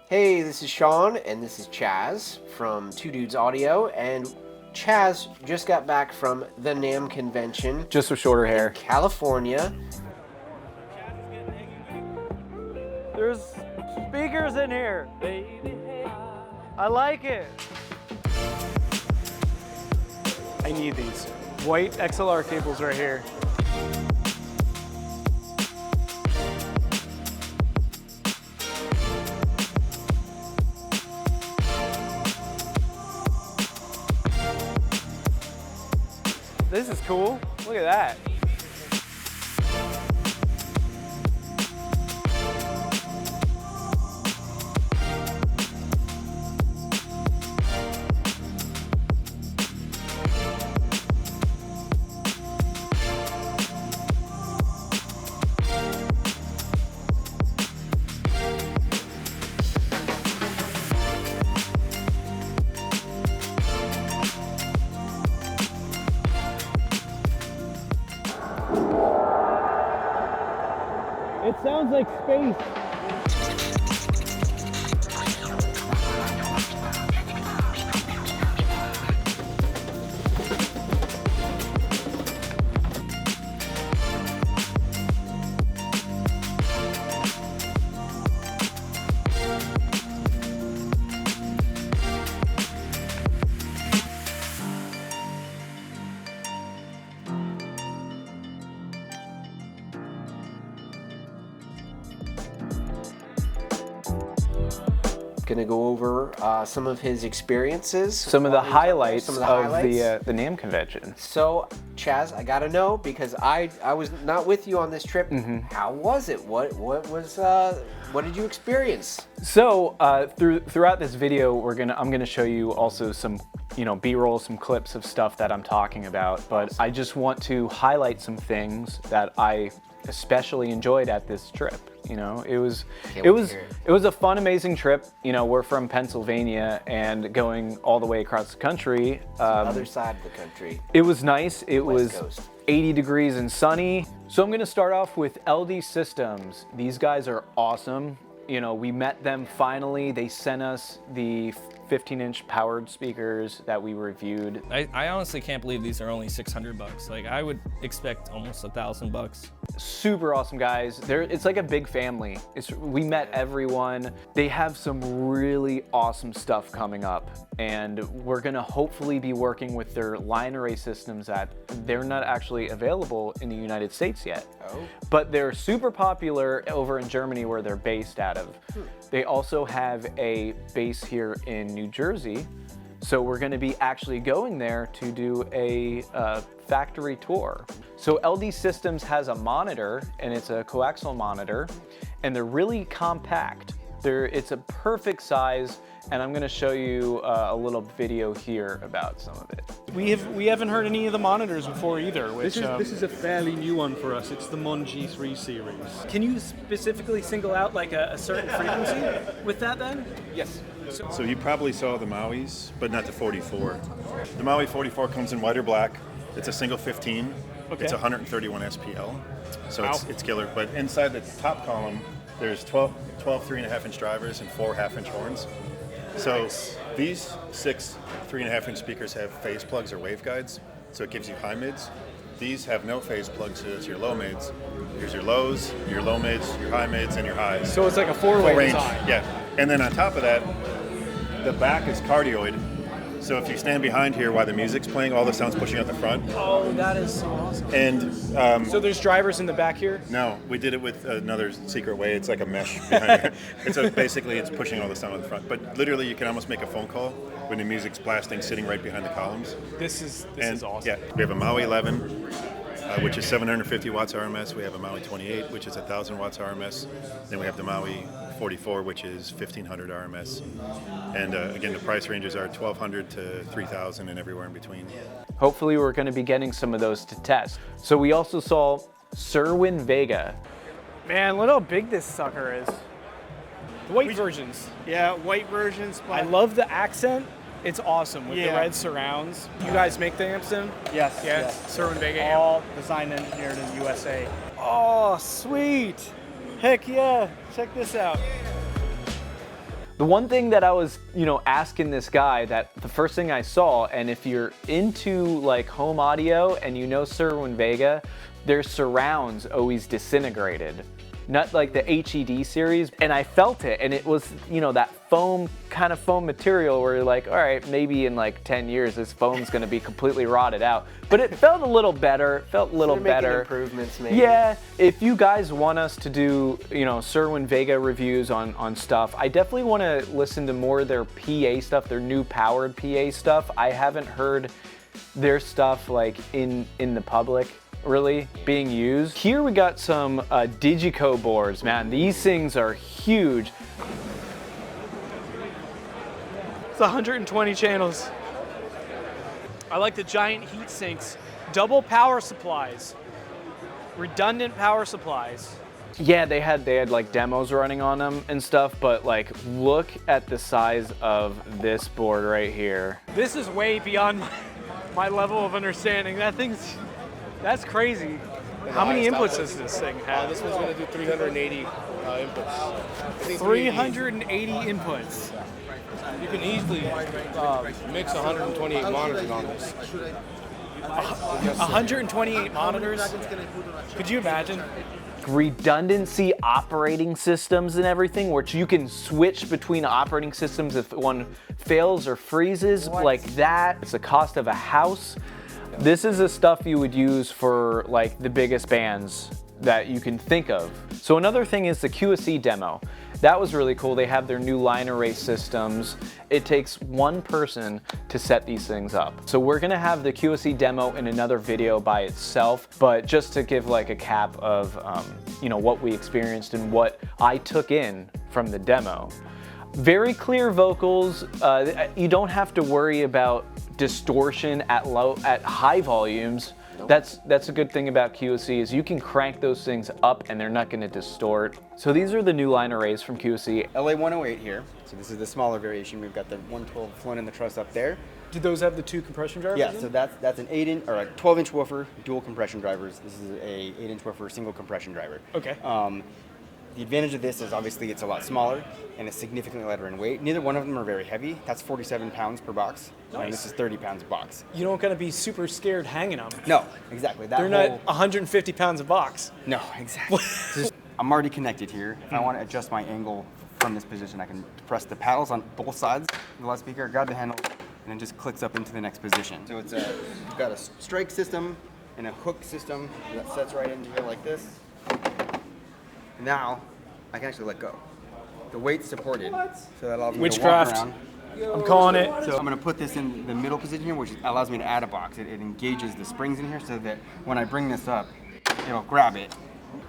Hey, this is Sean, and this is Chaz from Two Dudes Audio, and Chaz just got back from the NAMM convention. Just with shorter hair. In California. There's speakers in here. I like it. I need these. White XLR cables right here. This is cool. Look at that. It sounds like space. Gonna go over some of his experiences. Some of the highlights of the highlights. NAMM convention. So, Chaz, I gotta know, because I was not with you on this trip. How was it? What did you experience? So throughout this video, I'm gonna show you also some B-roll, some clips of stuff that I'm talking about. But I just want to highlight some things that I especially enjoyed at this trip. It was a fun, amazing trip. We're from Pennsylvania, and going all the way across the country. Other side of the country. It was nice. It West was Coast. 80 degrees and sunny. So I'm gonna start off with LD Systems. These guys are awesome. We met them finally. They sent us the 15-inch powered speakers that we reviewed. I honestly can't believe these are only 600 bucks. Like, I would expect almost $1,000. Super awesome guys. It's like a big family. We met everyone. They have some really awesome stuff coming up, and we're gonna hopefully be working with their line array systems that they're not actually available in the United States yet. Oh. But they're super popular over in Germany, where they're based out of. They also have a base here in New Jersey. So we're gonna be actually going there to do a factory tour. So LD Systems has a monitor, and it's a coaxial monitor, and they're really compact. It's a perfect size, and I'm gonna show you a little video here about some of it. We haven't heard any of the monitors before either. Which, This is a fairly new one for us. It's the Mon G3 series. Can you specifically single out like a certain frequency with that then? Yes. So you probably saw the Maui's, but not the 44. The Maui 44 comes in white or black. It's a single 15. Okay. It's 131 SPL. So Wow. it's killer. But inside the top column, there's 12 3.5-inch drivers and 4 half-inch horns. So these 6 3.5-inch speakers have phase plugs or waveguides. So it gives you high mids. These have no phase plugs, so it's your low mids. Here's your lows, your low mids, your high mids, and your highs. So it's like a four-way Full range. design. Yeah. And then on top of that, the back is cardioid. So if you stand behind here while the music's playing, all the sound's pushing out the front. Oh, that is so awesome. And So there's drivers in the back here? no, we did it with another secret way. It's like a mesh behind it. And so basically it's pushing all the sound out the front. But literally you can almost make a phone call when the music's blasting sitting right behind the columns. This is awesome. Yeah, we have a Maui 11, which is 750 watts RMS. We have a Maui 28, which is 1,000 watts RMS. Then we have the Maui 44, which is 1,500 RMS. And again, the price ranges are 1,200 to 3,000 and everywhere in between. Hopefully we're gonna be getting some of those to test. So we also saw Cerwin Vega. Man, look how big this sucker is. The white versions. Yeah, white versions. But I love the accent. It's awesome with the Yeah. red surrounds. You guys make the amps then? Yes, Yeah, yes. Cerwin Vega amp. All designed and engineered in the USA. Oh, sweet. Heck yeah. Check this out. The one thing that I was, asking this guy, that the first thing I saw, and if you're into like home audio and you know Cerwin Vega, their surrounds always disintegrated. Not like the HED series, and I felt it, and it was, that foam material where you're like, all right, maybe in like 10 years this foam's gonna be completely rotted out. But it felt a little better, Making improvements, maybe. Yeah, if you guys want us to do, Cerwin Vega reviews on stuff, I definitely want to listen to more of their PA stuff, their new powered PA stuff. I haven't heard their stuff like in the public really being used. Here we got some DiGiCo boards, man. These things are huge. It's 120 channels. I like the giant heat sinks, double power supplies, redundant power supplies. Yeah, they had like demos running on them and stuff, but like look at the size of this board right here. This is way beyond my level of understanding. That's crazy. How many inputs does this thing have? This one's going to do 380 inputs. I think 380 inputs. You can easily mix 128 monitors on this. 128 monitors? Could you imagine? Redundancy operating systems and everything, which you can switch between operating systems if one fails or freezes like that. It's the cost of a house. This is the stuff you would use for like the biggest bands that you can think of. So another thing is the QSE demo. That was really cool. They have their new line array systems. It takes one person to set these things up. So we're gonna have the QSE demo in another video by itself, but just to give like a cap of what we experienced and what I took in from the demo. Very clear vocals. You don't have to worry about distortion at high volumes. Nope. That's a good thing about QSE is you can crank those things up and they're not going to distort. So these are the new line arrays from QSE. LA108 here. So this is the smaller variation. We've got the 112 flown in the truss up there. Did those have the two compression drivers? Yeah, so that's an 8-inch or a 12-inch woofer, dual compression drivers. This is a 8-inch woofer, single compression driver. Okay. The advantage of this is obviously it's a lot smaller and it's significantly lighter in weight. Neither one of them are very heavy. That's 47 pounds per box. Nice. And this is 30 pounds a box. You don't gotta be super scared hanging them. No, exactly. They're not 150 pounds a box. No, exactly. I'm already connected here. If I want to adjust my angle from this position, I can press the paddles on both sides of the loudspeaker, grab the handle, and it just clicks up into the next position. So it's got a strike system and a hook system that sets right into here like this. Now, I can actually let go. The weight's supported, so that allows me to walk around. I'm calling it. So I'm going to put this in the middle position here, which allows me to add a box. It engages the springs in here so that when I bring this up, it'll grab it.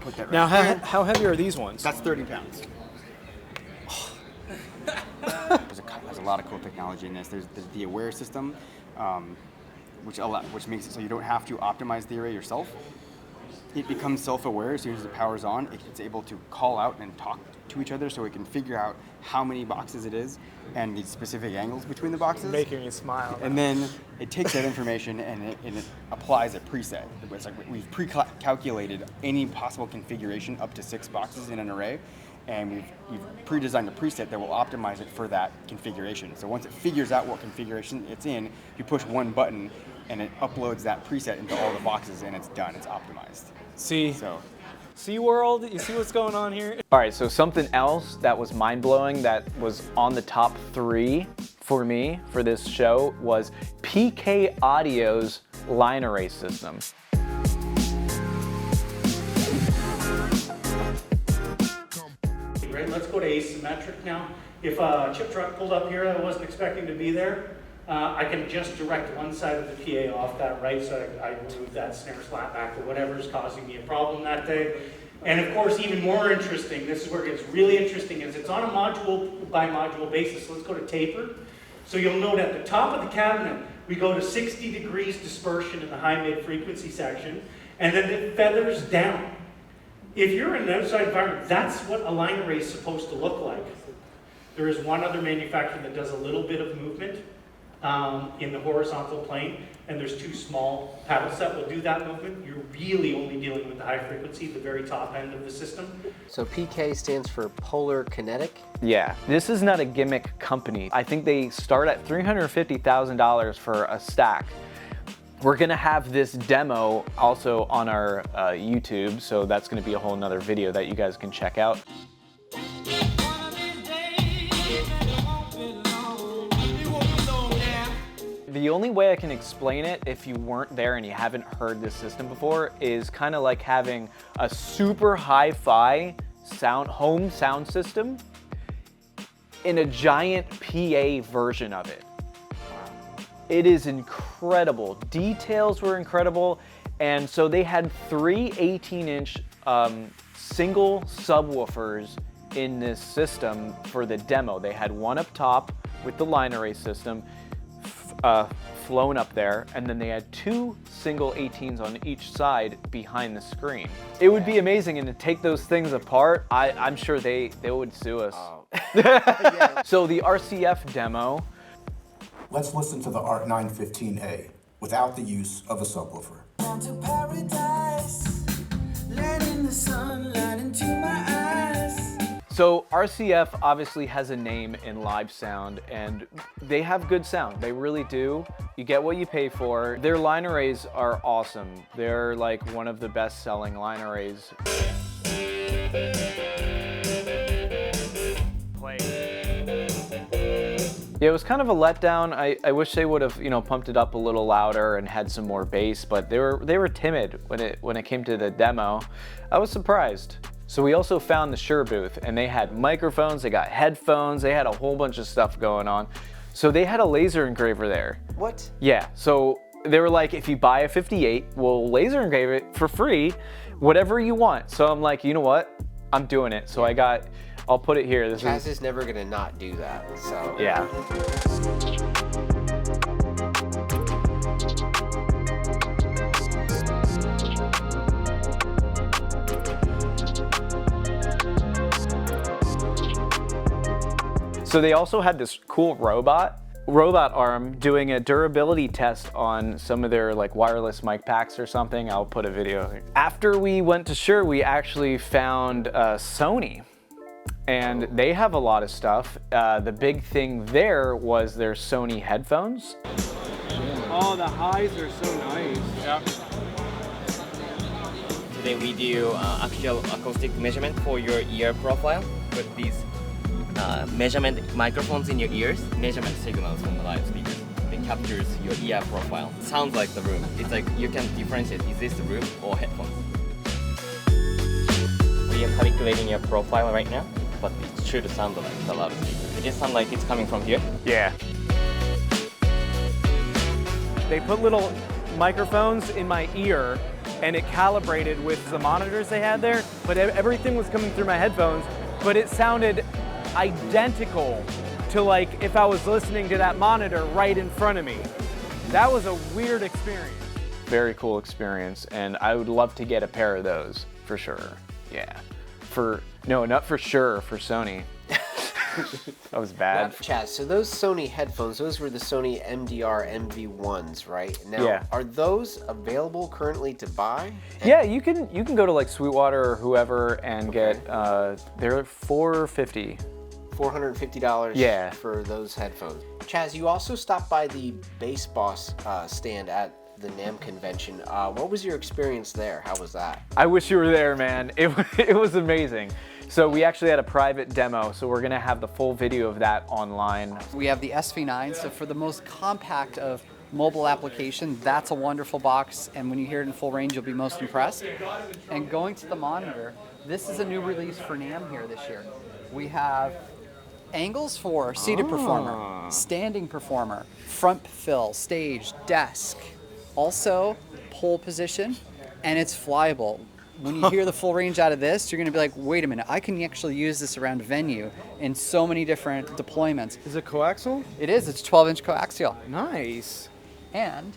Put that right Now, there. how heavy are these ones? That's 30 pounds. There's a lot of cool technology in this. There's the Aware system, which makes it so you don't have to optimize the array yourself. It becomes self-aware as soon as the power's on. It's able to call out and talk to each other so it can figure out how many boxes it is and the specific angles between the boxes. Making me smile. And then it takes that information and it applies a preset. It's like we've pre-calculated any possible configuration up to 6 boxes in an array, and we've pre-designed a preset that will optimize it for that configuration. So once it figures out what configuration it's in, you push one button and it uploads that preset into all the boxes and it's done, it's optimized. See, So SeaWorld, you see what's going on here? All right, so something else that was mind-blowing that was on the top 3 for me for this show was PK Audio's line array system. Right, let's go to asymmetric now. If a chip truck pulled up here that I wasn't expecting to be there, I can just direct one side of the PA off that right, so I move that snare slap back to whatever's causing me a problem that day. And of course, even more interesting, this is where it gets really interesting, is it's on a module by module basis. So let's go to taper. So you'll note at the top of the cabinet, we go to 60 degrees dispersion in the high mid frequency section, and then it feathers down. If you're in an outside environment, that's what a line array is supposed to look like. There is one other manufacturer that does a little bit of movement. in the horizontal plane, and there's 2 small paddles that will do that movement. You're really only dealing with the high frequency, the very top end of the system. So PK stands for Polar Kinetic. Yeah, this is not a gimmick company. I think they start at $350,000 for a stack. We're gonna have this demo also on our YouTube, so that's gonna be a whole nother video that you guys can check out. The only way I can explain it, if you weren't there and you haven't heard this system before, is kind of like having a super hi-fi home sound system in a giant PA version of it. It is incredible. Details were incredible. And so they had 3 18-inch single subwoofers in this system for the demo. They had one up top with the line array system flown up there, and then they had 2 single 18s on each side behind the screen. It would be amazing, and to take those things apart, I'm sure they would sue us. Oh. So the RCF demo. Let's listen to the ART 915A without the use of a subwoofer. Down to paradise, letting the sunlight into my eyes. So RCF obviously has a name in live sound, and they have good sound. They really do. You get what you pay for. Their line arrays are awesome. They're like one of the best selling line arrays. Yeah, it was kind of a letdown. I wish they would have, pumped it up a little louder and had some more bass, but they were timid when it came to the demo. I was surprised. So we also found the Shure booth, and they had microphones, they got headphones, they had a whole bunch of stuff going on. So they had a laser engraver there. What? Yeah, so they were like, if you buy a 58, we'll laser engrave it for free, whatever you want. So I'm like, you know what? I'm doing it. So I'll put it here. Chaz is never gonna not do that, so. Yeah. So they also had this cool robot arm doing a durability test on some of their like wireless mic packs or something. I'll put a video here. After we went to Shure, we actually found Sony, and they have a lot of stuff. The big thing there was their Sony headphones. Oh, the highs are so nice. Yeah. Today we do actual acoustic measurement for your ear profile with these measurement microphones in your ears, measurement signals from the live speakers. It captures your ear profile. It sounds like the room. It's like you can differentiate, is this the room or headphones? We are calculating your profile right now, but it should sound like the loudspeaker. It just sounds like it's coming from here. Yeah. They put little microphones in my ear, and it calibrated with the monitors they had there, but everything was coming through my headphones, but it sounded identical to like if I was listening to that monitor right in front of me. That was a weird experience. Very cool experience, and I would love to get a pair of those for sure. Yeah. No, not for sure, for Sony. That was bad. Chaz, so those Sony headphones, those were the Sony MDR MV1s, right? Now, yeah. Are those available currently to buy? Yeah, you can go to like Sweetwater or whoever and get, they're $450. $450 yeah. for those headphones. Chaz, you also stopped by the Bass Boss stand at the NAMM convention. What was your experience there? How was that? I wish you were there, man. It was amazing. So we actually had a private demo, so we're gonna have the full video of that online. We have the SV9, so for the most compact of mobile application, that's a wonderful box, and when you hear it in full range, you'll be most impressed. And going to the monitor, this is a new release for NAMM here this year. We have angles for seated performer, standing performer, front fill, stage, desk, also pole position, and it's flyable. When you hear the full range out of this, you're going to be like, wait a minute, I can actually use this around a venue in so many different deployments. Is it coaxial? It is. It's 12-inch coaxial. Nice. And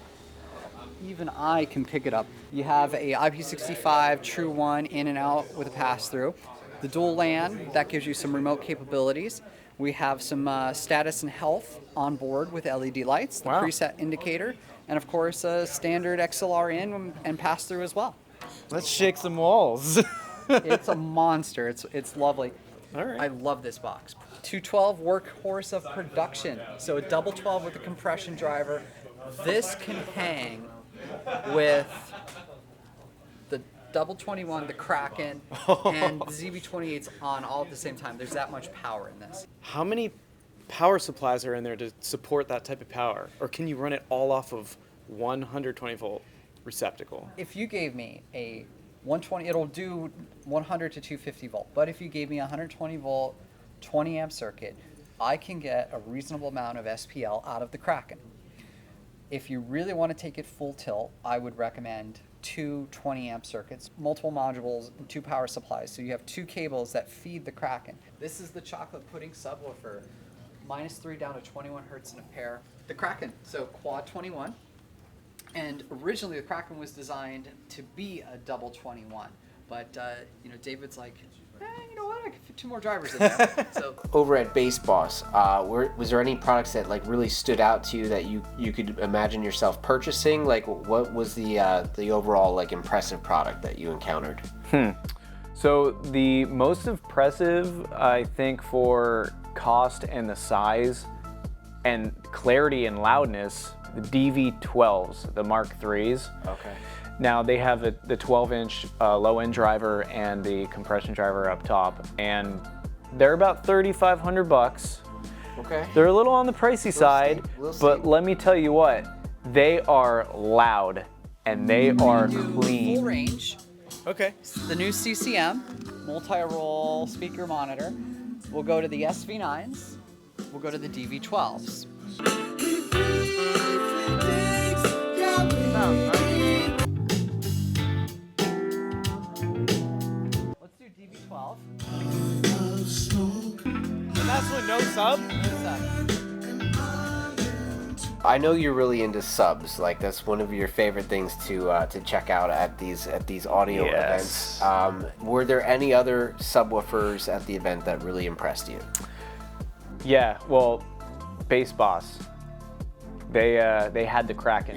even I can pick it up. You have a IP65 True 1 in and out with a pass-through. The dual LAN, that gives you some remote capabilities. We have some status and health on board with LED lights, the preset indicator, and of course a standard XLR in and pass through as well. Let's shake some walls. It's a monster. It's lovely. All right. I love this box. 212 workhorse of production. So a double 12 with a compression driver. This can hang with the double 21, the Kraken, and the ZB-28s on all at the same time. There's that much power in this. How many power supplies are in there to support that type of power? Or can you run it all off of 120 volt receptacle? If you gave me a 120, it'll do 100 to 250 volt. But if you gave me a 120 volt, 20 amp circuit, I can get a reasonable amount of SPL out of the Kraken. If you really want to take it full tilt, I would recommend two 20 amp circuits, multiple modules, and 2 power supplies. So you have 2 cables that feed the Kraken. This is the chocolate pudding subwoofer, -3 down to 21 hertz in a pair. The Kraken, so quad 21. And originally the Kraken was designed to be a double 21, but you know, David's like, you know what, I could fit 2 more drivers in there. So over at Bass Boss, was there any products that like really stood out to you that you could imagine yourself purchasing? Like, what was the overall like impressive product that you encountered? So the most impressive, I think, for cost and the size and clarity and loudness, the DV12s, the Mark IIIs. Okay. Now they have the 12-inch low-end driver and the compression driver up top, and they're about $3,500. Okay. They're a little on the pricey side, but let me tell you what, they are loud and they are clean. full range. Okay. The new CCM, multi-role speaker monitor. We'll go to the SV9s. We'll go to the DV12s. Let's do DV12. And that's with no sub? I know you're really into subs. Like that's one of your favorite things to check out at these audio events. Were there any other subwoofers at the event that really impressed you? Yeah, well, Bass Boss. They had the Kraken.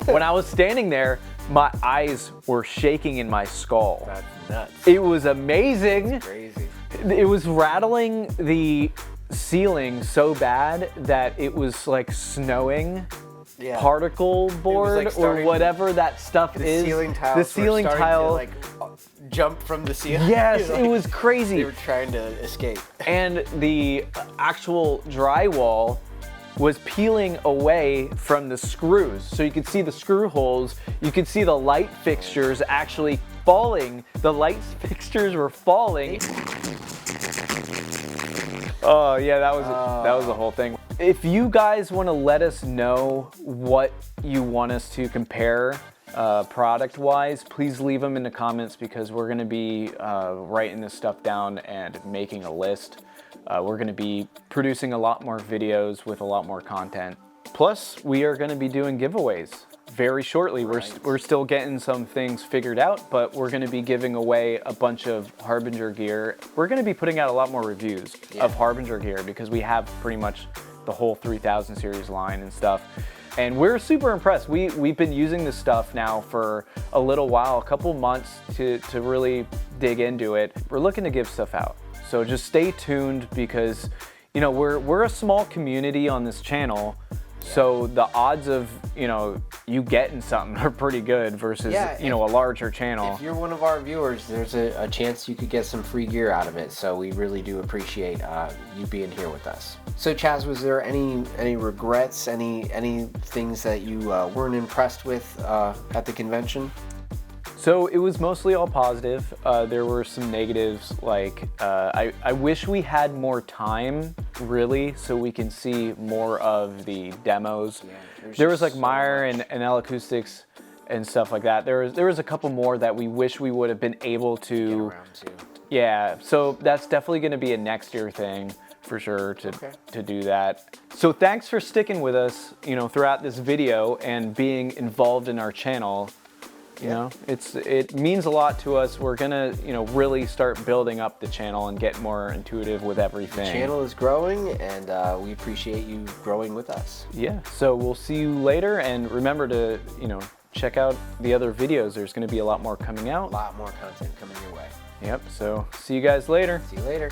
When I was standing there, my eyes were shaking in my skull. That's nuts. It was amazing. That's crazy. It was rattling the ceiling so bad that it was like snowing. Yeah. Particle board like or whatever that stuff the is. Ceiling tiles the ceiling were starting tile. to, like jump from the ceiling. Yes, Like, it was crazy. They were trying to escape. And the actual drywall was peeling away from the screws. So you could see the screw holes. You could see the light fixtures actually falling. The light fixtures were falling. Oh yeah, that was the whole thing. If you guys want to let us know what you want us to compare product-wise, please leave them in the comments because we're going to be writing this stuff down and making a list. We're going to be producing a lot more videos with a lot more content. Plus, we are going to be doing giveaways very shortly. We're still getting some things figured out, but we're going to be giving away a bunch of Harbinger gear. We're going to be putting out a lot more reviews of Harbinger gear because we have pretty much the whole 3000 series line and stuff. And we're super impressed. We've been using this stuff now for a little while, a couple months to really dig into it. We're looking to give stuff out. So just stay tuned because, you know, we're a small community on this channel. So the odds of, you know, you getting something are pretty good versus, you know, a larger channel. If you're one of our viewers, there's a chance you could get some free gear out of it. So we really do appreciate you being here with us. So Chaz, was there any regrets, any things that you weren't impressed with at the convention? So it was mostly all positive. There were some negatives, like I wish we had more time, really, so we can see more of the demos. Yeah, there was like Meyer and L Acoustics and stuff like that. There was a couple more that we wish we would have been able to. Get around to. Yeah, so that's definitely going to be a next year thing for sure to do that. So thanks for sticking with us, you know, throughout this video and being involved in our channel. You know, it means a lot to us. We're gonna, you know, really start building up the channel and get more intuitive with everything. The channel is growing, and we appreciate you growing with us. Yeah, so we'll see you later, and remember to, you know, check out the other videos. There's gonna be a lot more coming out. A lot more content coming your way. Yep, so see you guys later. See you later.